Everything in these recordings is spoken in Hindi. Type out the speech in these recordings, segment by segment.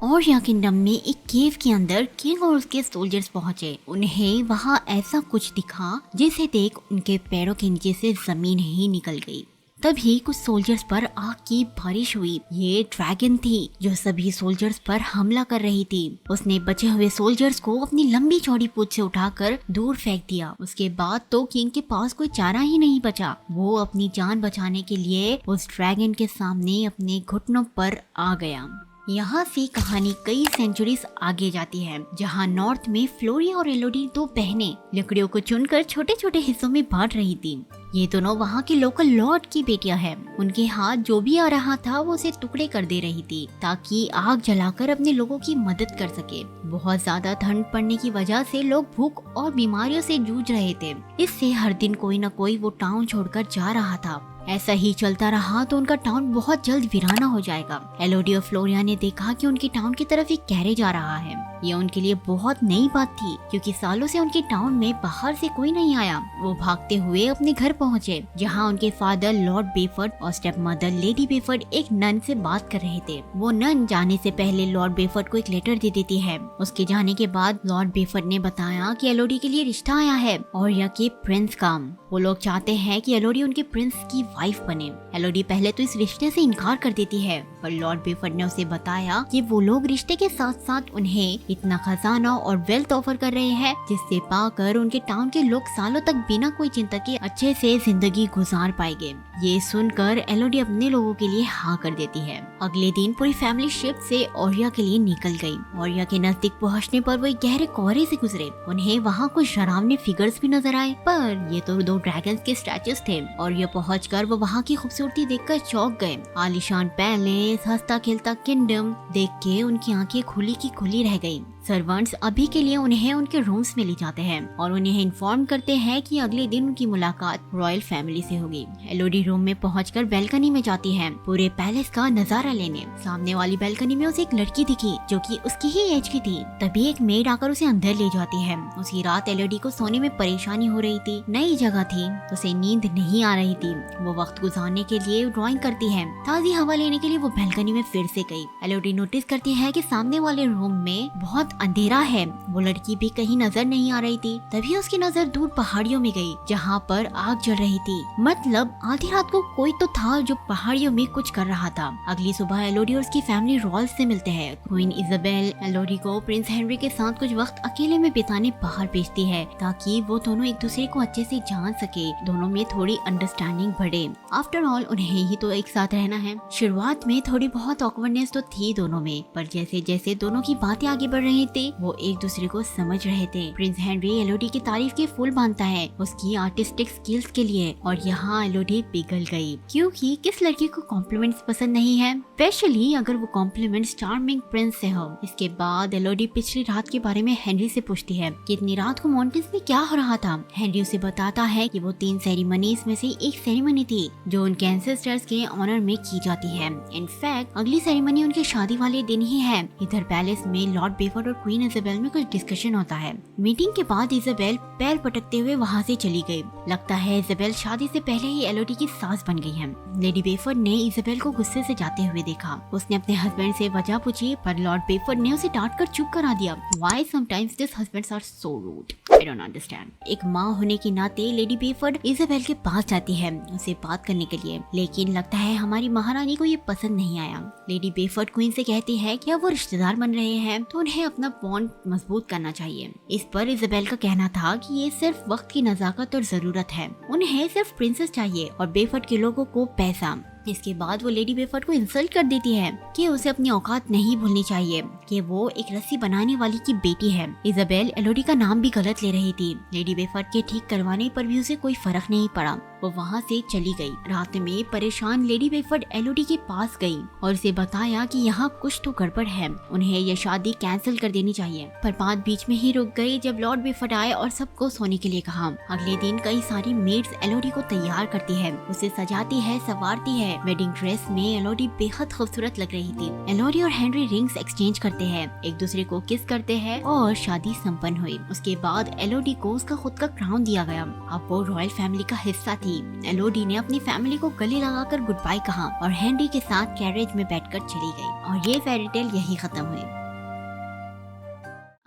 और यहाँ किंगडम में एक केव के अंदर किंग और उसके सोल्जर्स पहुंचे। उन्हें वहाँ ऐसा कुछ दिखा जिसे देख उनके पैरों के नीचे से जमीन ही निकल गई। तभी कुछ सोल्जर्स पर आग की बारिश हुई। ये ड्रैगन थी जो सभी सोल्जर्स पर हमला कर रही थी। उसने बचे हुए सोल्जर्स को अपनी लंबी चौड़ी पूंछ से उठाकर दूर फेंक दिया। उसके बाद तो किंग के पास कोई चारा ही नहीं बचा। वो अपनी जान बचाने के लिए उस ड्रैगन के सामने अपने घुटनों पर आ गया। यहाँ से कहानी कई सेंचुरीज आगे जाती है, जहाँ नॉर्थ में फ्लोरिया और एलोडी दो बहनें लकड़ियों को चुनकर छोटे छोटे हिस्सों में बांट रही थी। ये दोनों वहाँ के लोकल लॉर्ड की बेटियां हैं। उनके हाथ जो भी आ रहा था वो उसे टुकड़े कर दे रही थी ताकि आग जलाकर अपने लोगों की मदद कर सके। बहुत ज्यादा ठंड पड़ने की वजह से लोग भूख और बीमारियों से जूझ रहे थे। इससे हर दिन कोई न कोई वो टाउन छोड़कर जा रहा था। ऐसा ही चलता रहा तो उनका टाउन बहुत जल्द वीराना हो जाएगा। एलोडी और फ्लोरिया ने देखा कि उनकी टाउन की तरफ एक कैरेज आ रहा है। ये उनके लिए बहुत नई बात थी क्योंकि सालों से उनके टाउन में बाहर से कोई नहीं आया। वो भागते हुए अपने घर पहुँचे, जहाँ उनके फादर लॉर्ड बेफर्ड और स्टेप मदर लेडी बेफर्ड एक नन से बात कर रहे थे। वो नन जाने से पहले लॉर्ड बेफर्ड को एक लेटर दे देती है। उसके जाने के बाद लॉर्ड बेफर्ड ने बताया कि एलोडी के लिए रिश्ता आया है और यह के प्रिंस का। वो लोग चाहते हैं कि एलोडी उनके प्रिंस की वाइफ बने। एलोडी पहले तो इस रिश्ते से इनकार कर देती है, पर लॉर्ड बेफर्ड ने उसे बताया कि वो लोग रिश्ते के साथ साथ उन्हें इतना खजाना और वेल्थ ऑफर कर रहे हैं जिससे पाकर उनके टाउन के लोग सालों तक बिना कोई चिंता के अच्छे से जिंदगी गुजार पाएंगे। ये सुनकर एलोडी अपने लोगों के लिए हाँ कर देती है। अगले दिन पूरी फैमिली शिप से ओरिया के लिए निकल गई। ओरिया के नजदीक पहुँचने पर वो एक गहरे कोहरे से गुजरे। उन्हें वहाँ कुछ डरावने फिगर्स भी नजर आए, पर ये तो दो ड्रैगन्स के स्टैचूज थे। और ये पहुंचकर वो वहाँ की खूबसूरती देखकर चौंक गए। आलीशान पैलेस, हंसता खेलता किंगडम देख के उनकी आंखें खुली की खुली रह गयी। सर्वेंट्स अभी के लिए उन्हें उनके रूम्स में ले जाते हैं और उन्हें इन्फॉर्म करते हैं कि अगले दिन उनकी मुलाकात रॉयल फैमिली से होगी। एलोडी रूम में पहुंचकर बैल्कनी में जाती है पूरे पैलेस का नजारा लेने। सामने वाली बैल्कनी में उसे एक लड़की दिखी जो कि उसकी ही एज की थी। तभी एक मेड आकर उसे अंदर ले जाती है। उसी रात एलोडी को सोने में परेशानी हो रही थी। नई जगह थी, उसे नींद नहीं आ रही थी। वो वक्त गुजारने के लिए ड्राइंग करती है। ताज़ी हवा लेने के लिए वो बैल्कनी में फिर से गई। एलोडी नोटिस करती है कि सामने वाले रूम में बहुत अंधेरा है। वो लड़की भी कहीं नजर नहीं आ रही थी। तभी उसकी नजर दूर पहाड़ियों में गई जहाँ पर आग जल रही थी। मतलब आधी रात को कोई तो था जो पहाड़ियों में कुछ कर रहा था। अगली सुबह एलोडी और उसकी फैमिली रॉयल्स से मिलते हैं। क्वीन इजाबेल एलोडी को प्रिंस हेनरी के साथ कुछ वक्त अकेले में बिताने बाहर भेजती है ताकि वो दोनों एक दूसरे को अच्छे से जान सके, दोनों में थोड़ी अंडरस्टैंडिंग बढ़े। आफ्टर ऑल उन्हें ही तो एक साथ रहना है। शुरुआत में थोड़ी बहुत ऑकवर्डनेस तो थी दोनों में, पर जैसे जैसे दोनों की बातें आगे बढ़ रही थी वो एक दूसरे को समझ रहे थे। प्रिंस हेनरी एलोडी की तारीफ के फूल बांधता है उसकी आर्टिस्टिक स्किल्स के लिए, और यहाँ एलोडी पिघल गई क्योंकि किस लड़की को कॉम्प्लीमेंट्स पसंद नहीं है, स्पेशली अगर वो कॉम्प्लीमेंट्स चार्मिंग प्रिंस से हो। इसके बाद एलोडी पिछली रात के बारे में हेनरी से पूछती है कि इतनी रात को माउंटेन्स में क्या हो रहा था। हेनरी उसे बताता है कि वो 3 सेरेमनीज में से एक सेरेमनी थी जो उनके एंसेस्टर्स के ऑनर में की जाती है। इनफैक्ट अगली सेरेमनी उनके शादी वाले दिन ही है। इधर पैलेस में लॉर्ड बेफर्ड और क्वीन इजाबेल में कुछ डिस्कशन होता है। मीटिंग के बाद इजाबेल पैर पटकते हुए वहाँ से चली गई। लगता है इजाबेल शादी से पहले ही एलोडी की सास बन गई है। लेडी बेफर्ड ने इजाबेल को गुस्से से जाते हुए देखा। उसने अपने हस्बैंड से वजह पूछी, पर लॉर्ड बेफर्ड ने उसे डांट कर चुप करा दिया। Why sometimes these husbands are so rude? I don't understand. एक माँ होने के नाते लेडी बेफर्ड इजाबेल के पास जाती है उसे बात करने के लिए, लेकिन लगता है हमारी महारानी को ये पसंद नहीं आया। लेडी बेफर्ड क्वीन से कहती है कि अब वो रिश्तेदार बन रहे हैं तो उन्हें अपना बॉन्ड मजबूत करना चाहिए। इस पर इजाबेल का कहना था कि ये सिर्फ वक्त की नजाकत और जरूरत है, उन्हें सिर्फ प्रिंसेस चाहिए और बेफर्ड के लोगों को पैसा। इसके बाद वो लेडी बेफर्ड को इंसल्ट कर देती है कि उसे अपनी औकात नहीं भूलनी चाहिए कि वो एक रस्सी बनाने वाली की बेटी है। इजाबेल एलोडी का नाम भी गलत ले रही थी। लेडी बेफर्ड के ठीक करवाने पर भी उसे कोई फर्क नहीं पड़ा। वो वहाँ से चली गई। रात में परेशान लेडी बेफर्ड एलोडी के पास गई और उसे बताया कि यहाँ कुछ तो गड़बड़ है, उन्हें यह शादी कैंसिल कर देनी चाहिए। पर बात बीच में ही रुक गई जब लॉर्ड बेफर्ड आए और सबको सोने के लिए कहा। अगले दिन कई सारी मेड्स एलोडी को तैयार करती है, उसे सजाती है, संवारती है। वेडिंग ड्रेस में एलोडी बेहद खूबसूरत लग रही थी। एलोडी और हेनरी रिंग्स एक्सचेंज करते हैं, एक दूसरे को किस करते हैं और शादी संपन्न हुई। उसके बाद एलोडी को उसका खुद का क्राउन दिया गया। अब वो रॉयल फैमिली का हिस्सा थी। ही एलोडी ने अपनी फैमिली को गले लगाकर गुड बाय कहा और हेनरी के साथ कैरेज में बैठकर चली गई और ये फेरी टेल यही खत्म हुई।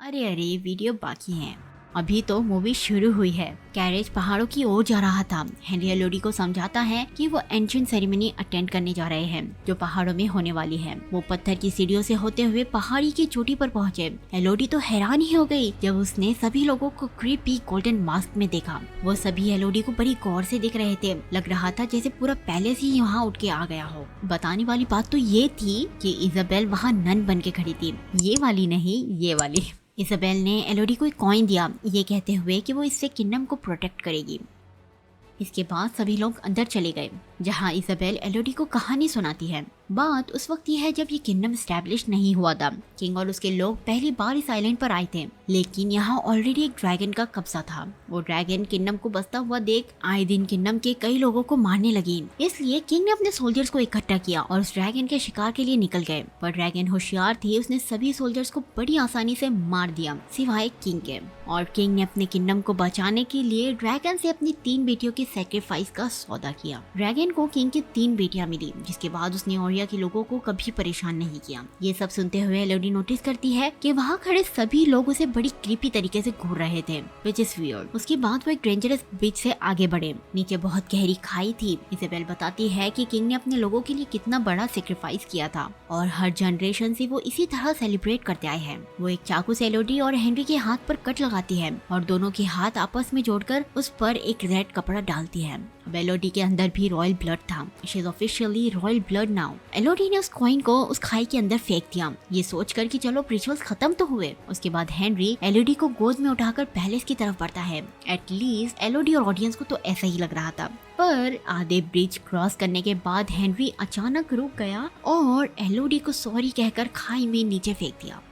अरे वीडियो बाकी है, अभी तो मूवी शुरू हुई है। कैरेज पहाड़ों की ओर जा रहा था। हेनरी एलोडी को समझाता है कि वो एंट्रेंस सेरेमनी अटेंड करने जा रहे हैं जो पहाड़ों में होने वाली है। वो पत्थर की सीढ़ियों से होते हुए पहाड़ी की चोटी पर पहुंचे। एलोडी तो हैरान ही हो गई जब उसने सभी लोगों को क्रीपी गोल्डन मास्क में देखा। वो सभी एलोडी को बड़ी गौर से देख रहे थे। लग रहा था जैसे पूरा पैलेस ही यहाँ उठ के आ गया हो। बताने वाली बात तो ये थी कि इजाबेल वहाँ नन बन के खड़ी थी, ये वाली नहीं, ये वाली। इजाबेल ने एलोडी को एक कॉइन दिया, ये कहते हुए कि वो इससे किंगडम को प्रोटेक्ट करेगी। इसके बाद सभी लोग अंदर चले गए जहां इजाबेल एलोडी को कहानी सुनाती है। बात उस वक्त ये है जब ये किंगडम स्टैब्लिश नहीं हुआ था। किंग और उसके लोग पहली बार इस आइलैंड पर आए थे, लेकिन यहाँ ऑलरेडी एक ड्रैगन का कब्जा था। वो ड्रैगन किंगडम को बसता हुआ देख आए दिन किंगडम के कई लोगों को मारने लगी। इसलिए किंग ने अपने सोल्जर्स को इकट्ठा किया और उस ड्रैगन के शिकार के लिए निकल गए। पर ड्रैगन होशियार थी, उसने सभी सोल्जर्स को बड़ी आसानी से मार दिया सिवाय किंग के। और किंग ने अपने किंगडम को बचाने के लिए ड्रैगन से अपनी 3 बेटियों की सैक्रिफाइस का सौदा किया। ड्रैगन को किंग की 3 बेटियां मिली, जिसके बाद उसने ओरिया के लोगों को कभी परेशान नहीं किया। ये सब सुनते हुए एलोडी नोटिस करती है कि वहाँ खड़े सभी लोग उसे बड़ी क्रीपी तरीके से घूर रहे थे, which is weird। उसके बाद वो एक डेंजरस बीच से आगे बढ़े। नीचे बहुत गहरी खाई थी। इजाबेल बताती है कि किंग ने अपने लोगों के लिए कितना बड़ा सेक्रीफाइस किया था और हर जनरेशन से वो इसी तरह सेलिब्रेट करते आए हैं। वो एक चाकू से एलोडी और हेनरी के हाथ पर कट लगाती है और दोनों के हाथ आपस में जोड़कर उस पर एक रेड कपड़ा डालती है। अब एलोडी के अंदर भी रॉयल ब्लड था। She is officially royal blood now. Elodie ने उस कॉइन को उस खाई के अंदर फेंक दिया, ये सोचकर कि चलो रिचुअल्स खत्म तो हुए। उसके बाद हेनरी एलोडी को गोद में उठाकर पैलेस की तरफ बढ़ता है। एटलीस्ट एलोडी और ऑडियंस को तो ऐसा ही लग रहा था। पर आधे ब्रिज क्रॉस करने के बाद हेनरी अचानक रुक गया और एलोडी को सॉरी कहकर खाई में नीचे फेंक दिया।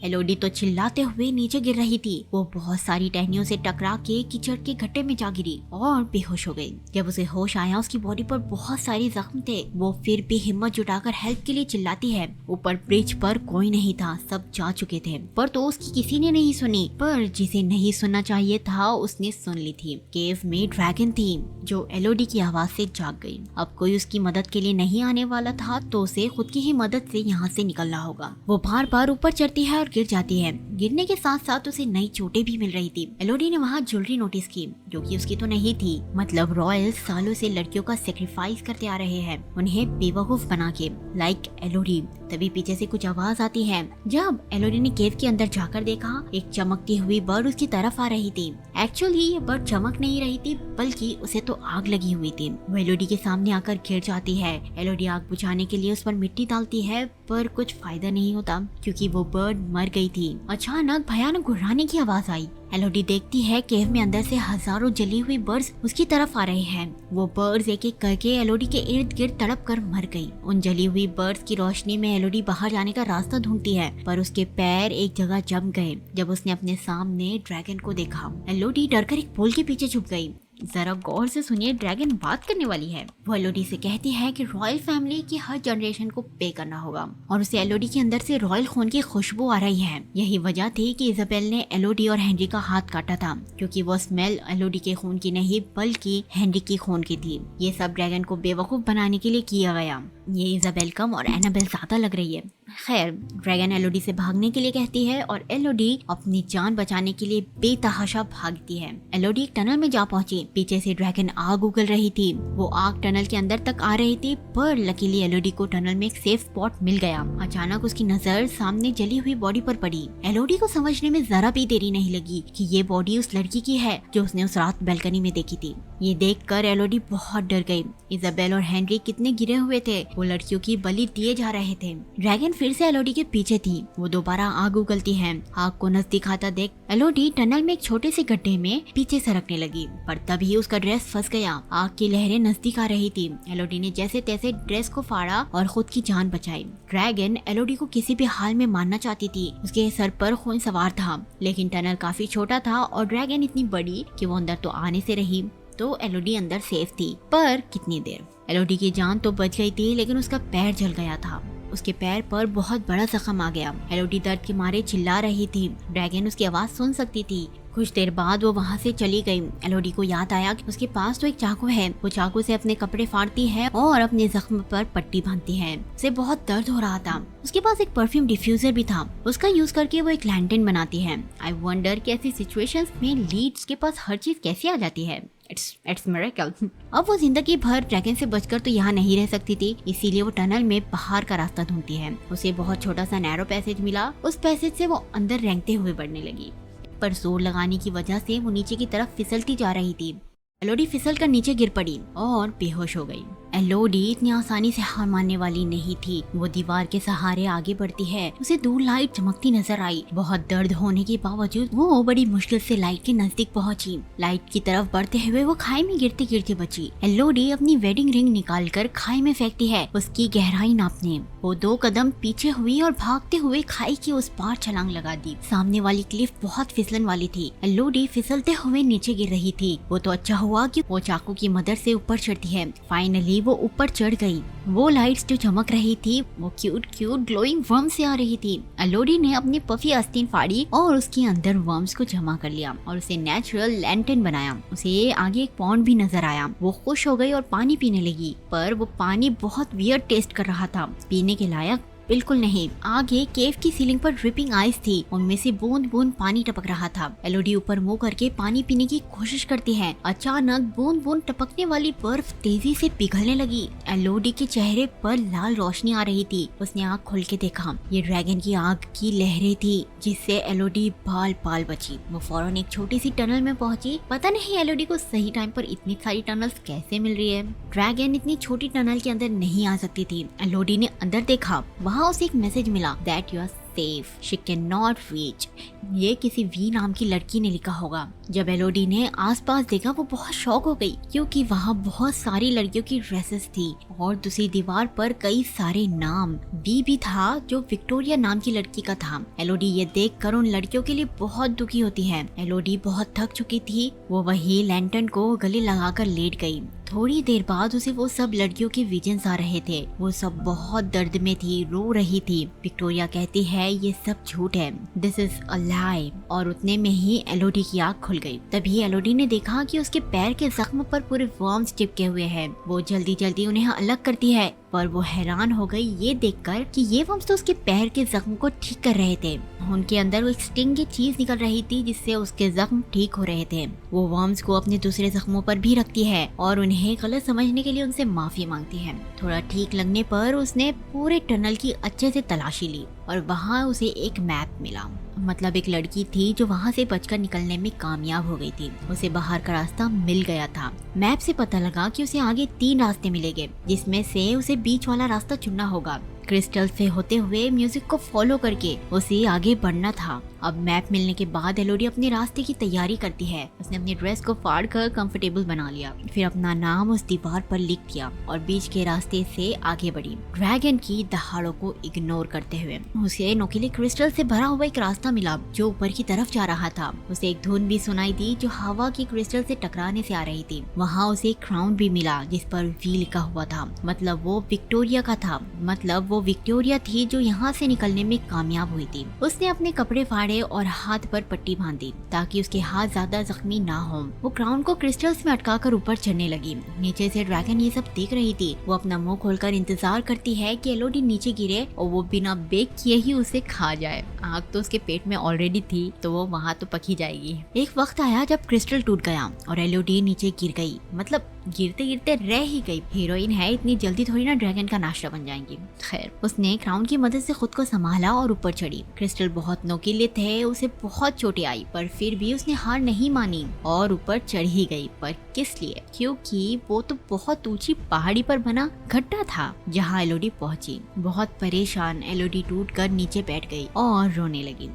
एलोडी तो चिल्लाते हुए नीचे गिर रही थी। वो बहुत सारी टहनियों से टकरा के कीचड़ के गड्ढे में जा गिरी और बेहोश हो गई। जब उसे होश आया, उसकी बॉडी पर बहुत सारे जख्म थे। वो फिर भी हिम्मत जुटाकर हेल्प के लिए चिल्लाती है। ऊपर ब्रिज पर कोई नहीं था, सब जा चुके थे, पर तो उसकी किसी ने नहीं सुनी। पर जिसे नहीं सुनना चाहिए था उसने सुन ली थी। केव में ड्रैगन थी जो एलोडी की आवाज से जाग गई। अब कोई उसकी मदद के लिए नहीं आने वाला था तो उसे खुद की ही मदद से यहाँ से निकलना होगा। वो बार बार ऊपर चढ़ती है और गिर जाती है। गिरने के साथ साथ उसे नई चोटें भी मिल रही थी। एलोडी ने वहाँ ज्वेलरी नोटिस की जो कि उसकी तो नहीं थी। मतलब रॉयल सालों से लड़कियों का सेक्रीफाइस करते आ रहे हैं, उन्हें बेवकूफ बना के, लाइक एलोडी। तभी पीछे से कुछ आवाज आती है। जब एलोडी ने केव के अंदर जाकर देखा, एक चमकती हुई बर्ड उसकी तरफ आ रही थी। एक्चुअली ये बर्ड चमक नहीं रही थी, बल्कि उसे तो आग लगी हुई थी। वो एलोडी के सामने आकर गिर जाती है। एलोडी आग बुझाने के लिए उस पर मिट्टी डालती है, पर कुछ फायदा नहीं होता क्योंकि वो बर्ड मर गई थी। अचानक भयानक गुर्राने की आवाज आई। एलोडी देखती है केव में अंदर से हजारों जली हुई बर्ड्स उसकी तरफ आ रहे हैं। वो बर्ड्स एक एक करके एलोडी के इर्द गिर्द तड़प कर मर गई। उन जली हुई बर्ड्स की रोशनी में एलोडी बाहर जाने का रास्ता ढूंढती है, पर उसके पैर एक जगह जम गए जब उसने अपने सामने ड्रैगन को देखा। एलोडी डरकर एक पोल के पीछे छुप गई। जरा गौर से सुनिए, ड्रैगन बात करने वाली है। वो एलोडी से कहती है कि रॉयल फैमिली की हर जनरेशन को पे करना होगा और उसे एलोडी के अंदर से रॉयल खून की खुशबू आ रही है। यही वजह थी कि इजाबेल ने एलोडी और हेनरी का हाथ काटा था, क्योंकि वो स्मेल एलोडी के खून की नहीं बल्कि हेनरी की खून की थी। ये सब ड्रैगन को बेवकूफ बनाने के लिए किया गया। ये इजाबेल कम और एनाबेल ज्यादा लग रही है। खैर, ड्रैगन एलोडी से भागने के लिए कहती है और एलोडी अपनी जान बचाने के लिए बेतहाशा भागती है। एलोडी एक टनल में जा पहुंची। पीछे से ड्रैगन आग उगल रही थी। वो आग टनल के अंदर तक आ रही थी, पर लकीली एलोडी को टनल में एक सेफ स्पॉट मिल गया। अचानक उसकी नजर सामने जली हुई बॉडी पर पड़ी। एलोडी को समझने में जरा भी देरी नहीं लगी कि ये बॉडी उस लड़की की है जो उसने उस रात बैल्कनी में देखी थी। ये देखकर एलोडी बहुत डर गई। इजाबेल और हेनरी कितने गिरे हुए थे, वो लड़कियों की बलि दिए जा रहे थे। ड्रैगन फिर से एलोडी के पीछे थी। वो दोबारा आग उगलती है। आग को नजदीक आता देख एलोडी टनल में एक छोटे से गड्ढे में पीछे सरकने लगी, पर तभी उसका ड्रेस फंस गया। आग की लहरें नजदीक आ रही थी। एलोडी ने जैसे तैसे ड्रेस को फाड़ा और खुद की जान बचाई। ड्रैगन एलोडी को किसी भी हाल में मारना चाहती थी। उसके सर पर खून सवार था, लेकिन टनल काफी छोटा था और ड्रैगन इतनी बड़ी कि वो अंदर तो आने से रही, तो एलोडी अंदर सेफ थी। पर कितनी देर? एलोडी की जान तो बच गई थी, लेकिन उसका पैर जल गया था। उसके पैर पर बहुत बड़ा जख्म आ गया। एलोडी दर्द के मारे चिल्ला रही थी। ड्रैगन उसकी आवाज सुन सकती थी। कुछ देर बाद वो वहाँ से चली गई। एलोडी को याद आया कि उसके पास तो एक चाकू है। वो चाकू से अपने कपड़े फाड़ती है और अपने जख्म पर पट्टी बांधती है। उसे बहुत दर्द हो रहा था। उसके पास एक परफ्यूम डिफ्यूजर भी था। उसका यूज करके वो एक लैंटर्न बनाती है। आई वंडर कि ऐसी सिचुएशंस में लीड्स के पास हर चीज कैसे आ जाती है। It's miracle. अब वो जिंदगी भर ड्रैगन से बचकर तो यहाँ नहीं रह सकती थी, इसीलिए वो टनल में बाहर का रास्ता ढूंढती है। उसे बहुत छोटा सा नैरो पैसेज मिला। उस पैसेज से वो अंदर रेंगते हुए बढ़ने लगी, पर जोर लगाने की वजह से वो नीचे की तरफ फिसलती जा रही थी। एलोडी फिसल कर नीचे गिर पड़ी और बेहोश हो गई। एलोडी इतनी आसानी से हार मानने वाली नहीं थी। वो दीवार के सहारे आगे बढ़ती है। उसे दूर लाइट चमकती नजर आई। बहुत दर्द होने के बावजूद वो बड़ी मुश्किल से लाइट के नजदीक पहुंची। लाइट की तरफ बढ़ते हुए वो खाई में गिरते गिरते बची। एलोडी अपनी वेडिंग रिंग निकालकर खाई में फेंकती है, उसकी गहराई नापने। वो 2 कदम पीछे हुई और भागते हुए खाई के उस पार छलांग लगा दी। सामने वाली क्लिफ बहुत फिसलन वाली थी। एलोडी फिसलते हुए नीचे गिर रही थी। वो तो अच्छा हुआ कि वो चाकू की मदद से ऊपर चढ़ती है। फाइनली वो ऊपर चढ़ गई। वो लाइट्स जो चमक रही थी वो क्यूट ग्लोइंग वर्म से आ रही थी। एलोडी ने अपनी पफी आस्तीन फाड़ी और उसके अंदर वर्म्स को जमा कर लिया और उसे नेचुरल लैंटर्न बनाया। उसे आगे एक पॉन्ड भी नजर आया। वो खुश हो गई और पानी पीने लगी, पर वो पानी बहुत वियर्ड टेस्ट कर रहा था, पीने के लायक बिल्कुल नहीं। आगे केव की सीलिंग पर ड्रिपिंग आइस थी, उनमें से बूंद बूंद पानी टपक रहा था। एलोडी ऊपर मुंह करके पानी पीने की कोशिश करती है। अचानक बूंद बूंद टपकने वाली बर्फ तेजी से पिघलने लगी। एलोडी के चेहरे पर लाल रोशनी आ रही थी। उसने आँख खोल के देखा, ये ड्रैगन की आग की लहरें थी, जिससे एलोडी बाल बाल बची। वो फौरन एक छोटी सी टनल में पहुंची। पता नहीं एलोडी को सही टाइम पर इतनी सारी टनल्स कैसे मिल रही है। ड्रैगन इतनी छोटी टनल के अंदर नहीं आ सकती थी। एलोडी ने अंदर देखा, वहाँ उसे एक मैसेज मिला, that you are safe, she can not reach. ये किसी वी नाम की लड़की ने लिखा होगा। जब एलोडी ने आसपास देखा वो बहुत शॉक हो गई, क्योंकि वहाँ बहुत सारी लड़कियों की ड्रेसेस थी और दूसरी दीवार पर कई सारे नाम। वी भी था जो विक्टोरिया नाम की लड़की का था। एलोडी ये देखकर उन लड़कियों के लिए बहुत दुखी होती है। एलोडी बहुत थक चुकी थी। वो वही लैंटर्न को गले लगाकर लेट गई। थोड़ी देर बाद उसे वो सब लड़कियों के विजन्स आ रहे थे। वो सब बहुत दर्द में थी, रो रही थी। विक्टोरिया कहती है ये सब झूठ है, दिस इज अ लाई। और उतने में ही एलोडी की आँख खुल गई। तभी एलोडी ने देखा कि उसके पैर के जख्म पर पूरे वर्म्स चिपके हुए हैं। वो जल्दी जल्दी उन्हें अलग करती है, पर वो हैरान हो गई ये देखकर कि ये वर्म्स तो उसके पैर के जख्म को ठीक कर रहे थे। उनके अंदर वो एक स्टिंग की चीज निकल रही थी, जिससे उसके जख्म ठीक हो रहे थे। वो वर्म्स को अपने दूसरे जख्मों पर भी रखती है और उन्हें गलत समझने के लिए उनसे माफी मांगती है। थोड़ा ठीक लगने पर उसने पूरे टनल की अच्छे से तलाशी ली और वहाँ उसे एक मैप मिला। मतलब एक लड़की थी जो वहाँ से बचकर निकलने में कामयाब हो गई थी। उसे बाहर का रास्ता मिल गया था। मैप से पता लगा कि उसे आगे 3 रास्ते मिलेंगे, जिसमें से उसे बीच वाला रास्ता चुनना होगा। क्रिस्टल से होते हुए म्यूजिक को फॉलो करके उसे आगे बढ़ना था। अब मैप मिलने के बाद एलोडी अपने रास्ते की तैयारी करती है। उसने अपनी ड्रेस को फाड़ कर कंफर्टेबल बना लिया, फिर अपना नाम उस दीवार पर लिख दिया और बीच के रास्ते से आगे बढ़ी, ड्रैगन की दहाड़ों को इग्नोर करते हुए। उसे नोकीले क्रिस्टल से भरा हुआ एक रास्ता मिला जो ऊपर की तरफ जा रहा था। उसे एक धुन भी सुनाई दी जो हवा की क्रिस्टल से टकराने से आ रही थी। वहाँ उसे एक क्राउन भी मिला जिस पर वी लिखा हुआ था, मतलब वो विक्टोरिया का था। मतलब वो विक्टोरिया थी जो यहाँ से निकलने में कामयाब हुई थी। उसने अपने कपड़े फाड़े और हाथ पर पट्टी बांधी ताकि उसके हाथ ज्यादा जख्मी ना हो। वो क्राउन को क्रिस्टल्स में अटकाकर ऊपर चढ़ने लगी। नीचे से ड्रैगन ये सब देख रही थी। वो अपना मुंह खोलकर इंतजार करती है कि एलोडी नीचे गिरे और वो बिना बेक किए ही उसे खा जाए। आग तो उसके पेट में ऑलरेडी थी, तो वो वहाँ तो पकी जाएगी। एक वक्त आया जब क्रिस्टल टूट गया और एलोडी नीचे गिर गई। मतलब गिरते गिरते रह ही गई। हीरोइन है, इतनी जल्दी थोड़ी ना ड्रैगन का नाश्ता बन जाएंगी। खैर, उसने क्राउन की मदद से खुद को संभाला और ऊपर चढ़ी। क्रिस्टल बहुत नोकीले थे, उसे बहुत चोटें आई, पर फिर भी उसने हार नहीं मानी और ऊपर चढ़ ही गई। पर किस लिए? क्योंकि वो तो बहुत ऊंची पहाड़ी पर बना गड्ढा था जहाँ एलोडी पहुंची। बहुत परेशान एलोडी टूटकर नीचे बैठ गई और रोने लगी।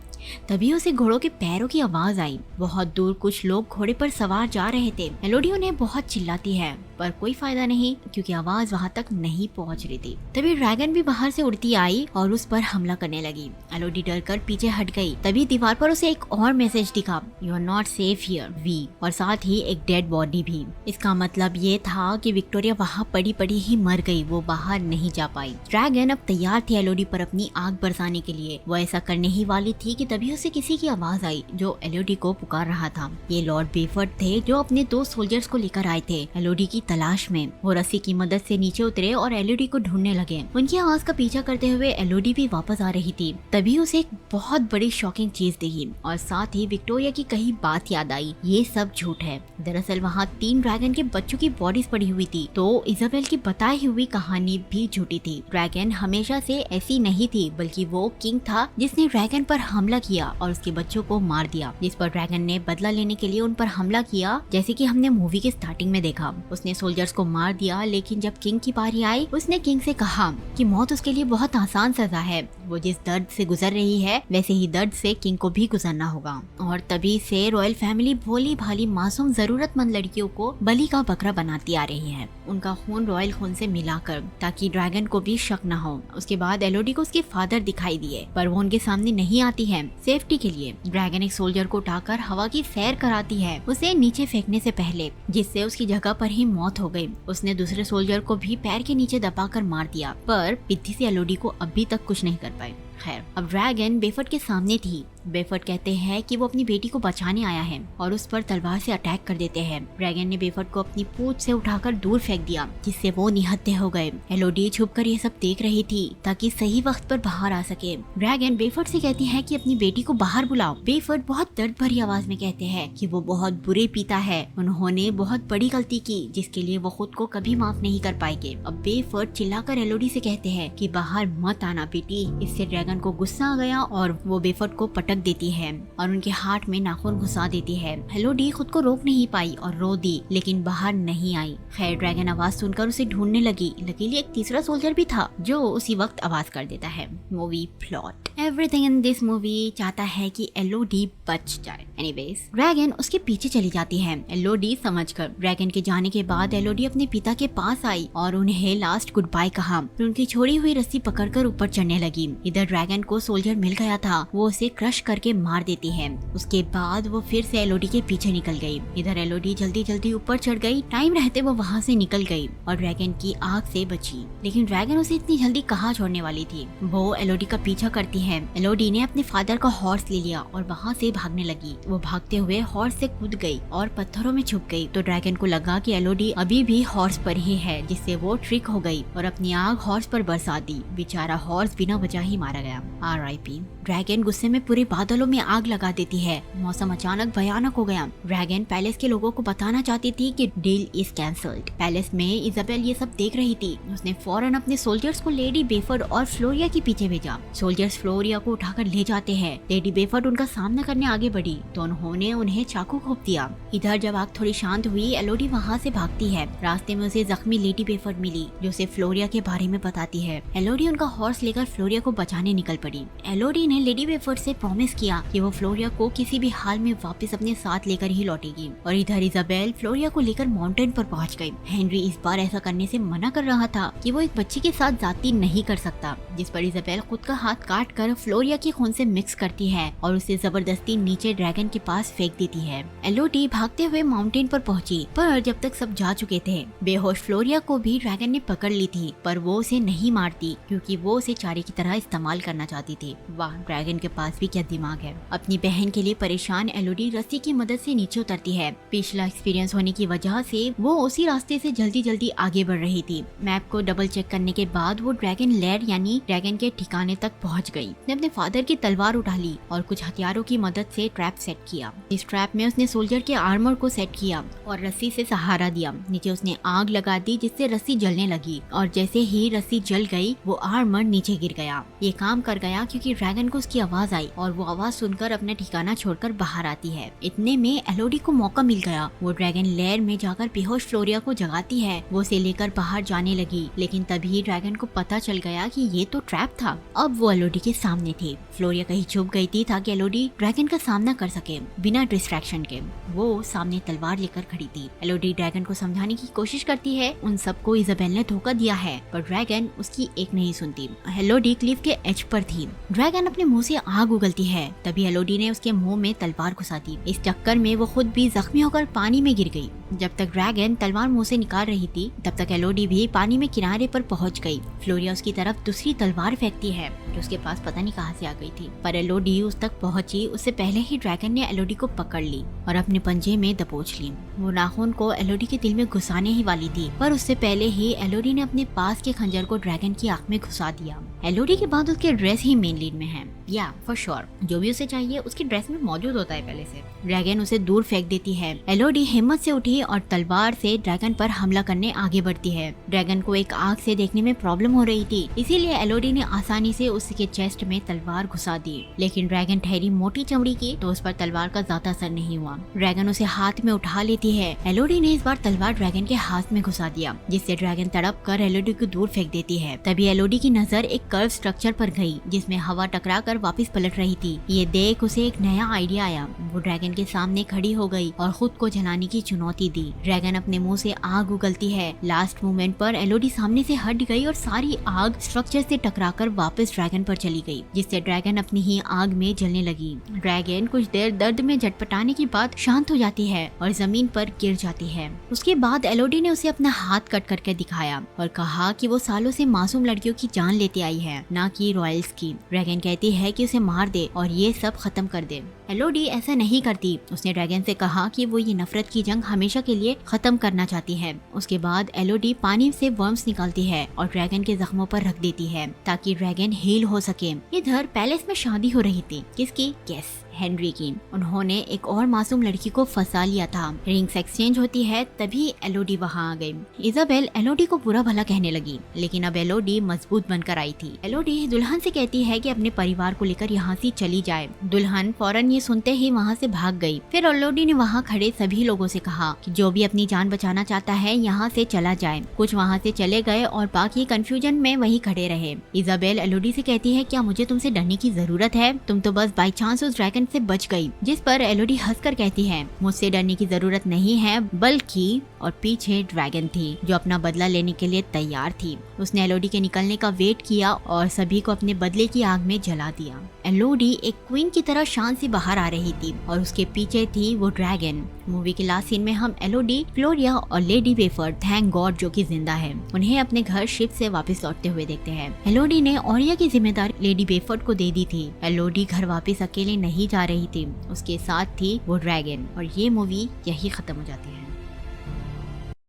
तभी उसे घोड़ों के पैरों की आवाज आई। बहुत दूर कुछ लोग घोड़े पर सवार जा रहे थे। एलोडी उन्हें बहुत चिल्लाती है, पर कोई फायदा नहीं क्योंकि आवाज वहाँ तक नहीं पहुँच रही थी। तभी ड्रैगन भी बाहर से उड़ती आई और उस पर हमला करने लगी। एलोडी डरकर पीछे हट गई। तभी दीवार पर उसे एक और मैसेज दिखा, you are not safe here V, और साथ ही एक डेड बॉडी भी। इसका मतलब ये था कि विक्टोरिया वहाँ पड़ी पड़ी ही मर गई, वो बाहर नहीं जा पाई। ड्रैगन अब तैयार थी एलोडी पर अपनी आग बरसाने के लिए। वो ऐसा करने ही वाली थी कि तभी उसे किसी की आवाज आई जो एलोडी को पुकार रहा था। ये लॉर्ड बेफर्ड थे जो अपने 2 सोल्जर्स को लेकर आए थे एलोडी की तलाश में। वो रस्सी की मदद से नीचे उतरे और एलोडी को ढूंढने लगे। उनकी आवाज का पीछा करते हुए एलोडी भी वापस आ रही थी। तभी उसे एक बहुत बड़ी शॉकिंग चीज दिखी और साथ ही विक्टोरिया की कही बात याद आई। ये सब झूठ है। दरअसल वहाँ 3 ड्रैगन के बच्चों की बॉडीज पड़ी हुई थी, तो इजाबेल की बताई हुई कहानी भी झूठी थी। ड्रैगन हमेशा से ऐसी नहीं थी, बल्कि वो किंग था जिसने ड्रैगन पर हमला किया और उसके बच्चों को मार दिया, जिस पर ड्रैगन ने बदला लेने के लिए उन पर हमला किया। जैसे कि हमने मूवी के स्टार्टिंग में देखा, उसने सोल्जर्स को मार दिया, लेकिन जब किंग की बारी आई उसने किंग से कहा कि मौत उसके लिए बहुत आसान सजा है। वो जिस दर्द से गुजर रही है वैसे ही दर्द से किंग को भी गुजरना होगा। और तभी से रॉयल फैमिली भोली भाली मासूम जरूरतमंद लड़कियों को बलि का बकरा बनाती आ रही है, उनका खून रॉयल खून से मिलाकर, ताकि ड्रैगन को भी शक न हो। उसके बाद एलोडी को उसके फादर दिखाई दिए, पर वो उनके सामने नहीं आती है। सेफ्टी के लिए ड्रैगन एक सोल्जर को उठाकर हवा की सैर कराती है, उसे नीचे फेंकने से पहले, जिससे उसकी जगह पर ही मौत हो गई। उसने दूसरे सोल्जर को भी पैर के नीचे दबाकर मार दिया, पर पिद्दी से एलोडी को अभी तक कुछ नहीं कर पाई। खैर, अब ड्रैगन बेफर्ड के सामने थी। बेफर्ड कहते हैं कि वो अपनी बेटी को बचाने आया है और उस पर तलवार से अटैक कर देते हैं। ड्रैगन ने बेफर्ड को अपनी पूंछ से उठाकर दूर फेंक दिया, जिससे वो निहत्थे हो गए। एलोडी छुपकर ये सब देख रही थी ताकि सही वक्त पर बाहर आ सके। ड्रैगन बेफर्ड से कहती है कि अपनी बेटी को बाहर बुलाओ। बेफर्ड बहुत दर्द भरी आवाज में कहते हैं कि वो बहुत बुरे पिता है, उन्होंने बहुत बड़ी गलती की जिसके लिए वो खुद को कभी माफ नहीं कर पाएंगे। अब बेफर्ड चिल्लाकर एलोडी से कहते हैं कि बाहर मत आना बेटी। इससे ड्रैगन को गुस्सा आ गया और वो बेफर्ड को पटक देती है और उनके हाथ में नाखून घुसा देती है। एलोडी खुद को रोक नहीं पाई और रो दी, लेकिन बाहर नहीं आई। खैर, ड्रैगन आवाज सुनकर उसे ढूंढने लगी। लकीली एक तीसरा सोल्जर भी था जो उसी वक्त आवाज कर देता है। Movie plot, everything in this movie चाहता है कि एलोडी बच जाए। एनीवेज, ड्रैगन उसके पीछे चली जाती है एलोडी समझकर। ड्रैगन के जाने के बाद एलोडी अपने पिता के पास आई और उन्हें लास्ट गुड बाय कहा। फिर उनकी छोड़ी हुई रस्सी पकड़कर ऊपर चढ़ने लगी। इधर ड्रैगन को सोल्जर मिल गया था, वो उसे क्रश करके मार देती है। उसके बाद वो फिर से एलोडी के पीछे निकल गई। इधर एलोडी जल्दी जल्दी ऊपर चढ़ गई। टाइम रहते वो वहाँ से निकल गई और ड्रैगन की आग से बची। लेकिन ड्रैगन उसे इतनी जल्दी कहाँ छोड़ने वाली थी। वो एलोडी का पीछा करती है। एलोडी ने अपने फादर का हॉर्स ले लिया और वहाँ से भागने लगी। वो भागते हुए हॉर्स से कूद गई और पत्थरों में छुप गई। तो ड्रैगन को लगा कि एलोडी अभी भी हॉर्स पर ही है, जिससे वो ट्रिक हो गई और अपनी आग हॉर्स पर बरसा दी। बेचारा हॉर्स बिना वजह ही मारा गया। RIP। ड्रैगन गुस्से में पूरे बादलों में आग लगा देती है। मौसम अचानक भयानक हो गया। ड्रैगन पैलेस के लोगों को बताना चाहती थी कि डील इज कैंसल्ड। पैलेस में इजाबेल ये सब देख रही थी। उसने फौरन अपने सोल्जर्स को लेडी बेफर्ड और फ्लोरिया के पीछे भेजा। सोल्जर्स फ्लोरिया को उठाकर ले जाते हैं। लेडी बेफर्ड उनका सामना करने आगे बढ़ी तो उन्होंने उन्हें चाकू घोंप दिया। इधर जब आग थोड़ी शांत हुई, एलोडी वहाँ से भागती है। रास्ते में उसे जख्मी लेडी बेफर्ड मिली जो उसे फ्लोरिया के बारे में बताती है। एलोडी उनका हॉर्स लेकर फ्लोरिया को बचाने निकल पड़ी। एलोडी ने लेडी बेफर्ड से प्रॉमिस किया कि वो फ्लोरिया को किसी भी हाल में वापस अपने साथ लेकर ही लौटेगी। और इधर इजाबेल फ्लोरिया को लेकर माउंटेन पर पहुंच गई। हेनरी इस बार ऐसा करने से मना कर रहा था कि वो एक बच्ची के साथ जाती नहीं कर सकता, जिस पर इजाबेल खुद का हाथ काट कर फ्लोरिया के खून से मिक्स करती है और उसे जबरदस्ती नीचे ड्रैगन के पास फेंक देती है। एलोडी भागते हुए माउंटेन पर पहुंची, पर जब तक सब जा चुके थे। बेहोश फ्लोरिया को भी ड्रैगन ने पकड़ ली थी, पर वो उसे नहीं मारती क्योंकि वो उसे चारे की तरह इस्तेमाल करना चाहती थी। वाह, ड्रैगन के पास भी क्या दिमाग है। अपनी बहन के लिए परेशान एलोडी रस्सी की मदद से नीचे उतरती है। पिछला एक्सपीरियंस होने की वजह से वो उसी रास्ते से जल्दी जल्दी आगे बढ़ रही थी। मैप को डबल चेक करने के बाद वो ड्रैगन लेयर यानी ड्रैगन के ठिकाने तक पहुंच गई। उसने अपने फादर की तलवार उठा ली और कुछ हथियारों की मदद से ट्रैप सेट किया। इस ट्रैप में उसने सोल्जर के आर्मर को सेट किया और रस्सी से सहारा दिया। नीचे उसने आग लगा दी जिससे रस्सी जलने लगी और जैसे ही रस्सी जल गई वो आर्मर नीचे गिर गया। ये काम कर गया क्योंकि ड्रैगन को उसकी आवाज आई और वो आवाज सुनकर अपना ठिकाना छोड़कर बाहर आती है। इतने में एलोडी को मौका मिल गया। वो ड्रैगन लेयर में जाकर बेहोश फ्लोरिया को जगाती है। वो उसे लेकर बाहर जाने लगी, लेकिन तभी ड्रैगन को पता चल गया कि ये तो ट्रैप था। अब वो एलोडी के सामने थी। फ्लोरिया कहीं छुप गई थी ताकि एलोडी ड्रैगन का सामना कर सके बिना डिस्ट्रैक्शन के। वो सामने तलवार लेकर खड़ी थी। एलोडी ड्रैगन को समझाने की कोशिश करती है उन सबको इजाबेल ने धोखा दिया है, पर ड्रैगन उसकी एक नहीं सुनती। एलोडी क्लिफ के एज एज पर थी। ड्रैगन अपने मुंह से आग उगलती है, तभी एलोडी ने उसके मुंह में तलवार घुसा दी। इस चक्कर में वो खुद भी जख्मी होकर पानी में गिर गई। जब तक ड्रैगन तलवार मुंह से निकाल रही थी, तब तक एलोडी भी पानी में किनारे पर पहुंच गई। फ्लोरिया उसकी तरफ दूसरी तलवार फेंकती है जो उसके पास पता नहीं कहां से आ गई थी, पर एलोडी उस तक पहुंची उससे पहले ही ड्रैगन ने एलोडी को पकड़ ली और अपने पंजे में दबोच ली। वो नाखून को एलोडी के दिल में घुसाने ही वाली थी, पर उससे पहले ही एलोडी ने अपने पास के खंजर को ड्रैगन की आंख में घुसा दिया। एलोडी के बाद उसके ड्रेस ही मेन लीड में है। या फॉर श्योर, जो भी उसे चाहिए उसकी ड्रेस में मौजूद होता है पहले से। ड्रैगन उसे दूर फेंक देती है। एलोडी हिम्मत से उठी और तलवार से ड्रैगन पर हमला करने आगे बढ़ती है। ड्रैगन को एक आग से देखने में प्रॉब्लम हो रही थी, इसीलिए एलोडी ने आसानी से उसके चेस्ट में तलवार घुसा दी। लेकिन ड्रैगन ठहरी मोटी चमड़ी की, तो उस पर तलवार का ज्यादा असर नहीं हुआ। ड्रैगन उसे हाथ में उठा लेती है। एलोडी ने इस बार तलवार ड्रैगन के हाथ में घुसा दिया, जिससे ड्रैगन तड़प कर एलोडी को दूर फेंक देती है। तभी एलोडी की नजर एक कर्व स्ट्रक्चर पर गई, जिसमें हवा टकरा कर वापिस पलट रही थी। ये देख उसे एक नया आइडिया आया। वो ड्रैगन के सामने खड़ी हो गई और खुद को जलाने की चुनौती दी। ड्रैगन अपने मुंह से आग उगलती है। लास्ट मोमेंट पर एलोडी सामने से हट गई और सारी आग स्ट्रक्चर से टकराकर वापस ड्रैगन पर चली गई, जिससे ड्रैगन अपनी ही आग में जलने लगी। ड्रैगन कुछ देर दर्द में झटपटाने के बाद शांत हो जाती है और जमीन पर गिर जाती है। उसके बाद एलोडी ने उसे अपना हाथ कट करके दिखाया और कहा कि वो सालों से मासूम लड़कियों की जान लेते आई है, ना कि रॉयल्स की। ड्रैगन कहती है कि उसे मार दे और ये सब खत्म कर दे। एलोडी ऐसा नहीं करती। उसने ड्रैगन से कहा कि वो ये नफरत की जंग हमेशा के लिए खत्म करना चाहती है। उसके बाद एलोडी पानी से वर्म्स निकालती है और ड्रैगन के जख्मों पर रख देती है ताकि ड्रैगन हील हो सके। इधर पैलेस में शादी हो रही थी। किसकी? गेस, हेनरी की। उन्होंने एक और मासूम लड़की को फंसा लिया था। रिंग्स एक्सचेंज होती है, तभी एलोडी वहाँ आ गई। इजाबेल एलोडी को बुरा भला कहने लगी, लेकिन अब एलोडी मजबूत बनकर आई थी। एलोडी दुल्हन से कहती है कि अपने परिवार को लेकर यहाँ से चली जाए। दुल्हन फौरन ये सुनते ही वहाँ से भाग गई। फिर एलोडी ने वहाँ खड़े सभी लोगों से कहा कि जो भी अपनी जान बचाना चाहता है यहाँ से चला जाए। कुछ वहाँ से चले गए और बाकी कंफ्यूजन में वहीं खड़े रहे। इजाबेल एलोडी से कहती है, क्या मुझे तुमसे डरने की जरूरत है? तुम तो बस बाई चांस उस ड्रैगन से बच गई। जिस पर एलोडी हंसकर कहती है, मुझसे डरने की जरूरत नहीं है, बल्कि और पीछे ड्रैगन थी जो अपना बदला लेने के लिए तैयार थी। उसने एलोडी के निकलने का वेट किया और सभी को अपने बदले की आग में जला दिया। एलोडी एक क्वीन की तरह शान से बाहर आ रही थी और उसके पीछे थी वो ड्रैगन। मूवी के लास्ट सीन में हम एलोडी, फ्लोरिया और लेडी वेफर, थैंक गॉड जो कि जिंदा है, उन्हें अपने घर शिप से वापस लौटते हुए देखते हैं। एलोडी ने ओरिया की जिम्मेदारी लेडी वेफर्ड को दे दी थी। एलोडी घर वापस अकेले नहीं जा रही थी, उसके साथ थी वो ड्रैगन। और ये मूवी यही खत्म हो जाती है।